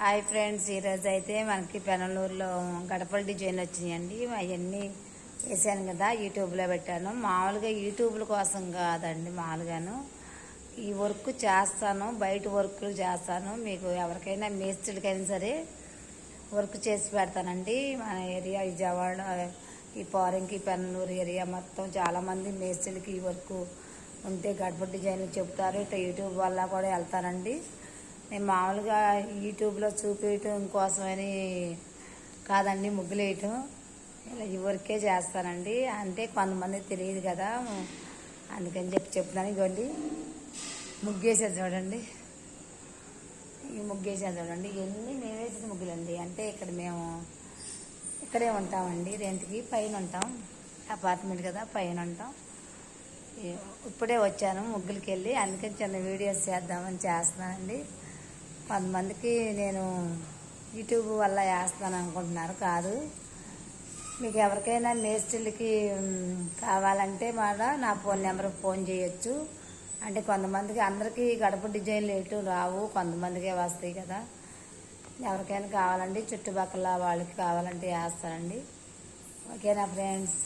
Hi friends, ఈరోజు అయితే మనకి పెనలూరులో గడపల డిజైన్ వచ్చినాయండి. అవన్నీ వేసాను కదా, యూట్యూబ్లో పెట్టాను. మామూలుగా యూట్యూబ్ల కోసం కాదండి, మామూలుగాను ఈ వర్క్ చేస్తాను, బయట వర్క్లు చేస్తాను. మీకు ఎవరికైనా మేస్త్రులకైనా సరే వర్క్ చేసి పెడతానండి. మన ఏరియా విజయవాడ, ఈ పారింకి పెనలూరు ఏరియా మొత్తం చాలామంది మేస్త్రులకి ఈ వర్క్ ఉంటే గడప డిజైన్లు చెప్తారు. ఇట్లా యూట్యూబ్ వల్ల కూడా వెళ్తానండి. నేను మామూలుగా యూట్యూబ్లో చూపించడం కోసమని కాదండి, ముగ్గులు వేయటం ఇలా ఈ వర్కే చేస్తానండి. అంటే కొంతమంది తెలియదు కదా, అందుకని చెప్తున్నాను. ఇవ్వండి, ముగ్గేసేది చూడండి, ఈ ముగ్గేసేది చూడండి. ఇవన్నీ మేము వేసిన ముగ్గులండి. అంటే మేము ఇక్కడే ఉంటామండి, రెంట్కి పైన ఉంటాం, అపార్ట్మెంట్ కదా, పైన ఉంటాం. ఇప్పుడే వచ్చాను ముగ్గులకి వెళ్ళి, అందుకని చిన్న వీడియోస్ చేద్దామని చేస్తున్నానండి. కొంతమందికి నేను యూట్యూబ్ వల్ల వేస్తాను అనుకుంటున్నారు, కాదు. మీకు ఎవరికైనా మేస్త్రీలకి కావాలంటే మాట నా ఫోన్ నెంబర్కి ఫోన్ చేయొచ్చు. అంటే కొంతమందికి అందరికీ గడప డిజైన్లు వేయటం రావు, కొంతమందికే వస్తాయి కదా. ఎవరికైనా కావాలండి, చుట్టుపక్కల వాళ్ళకి కావాలంటే వేస్తానండి. ఓకేనా ఫ్రెండ్స్?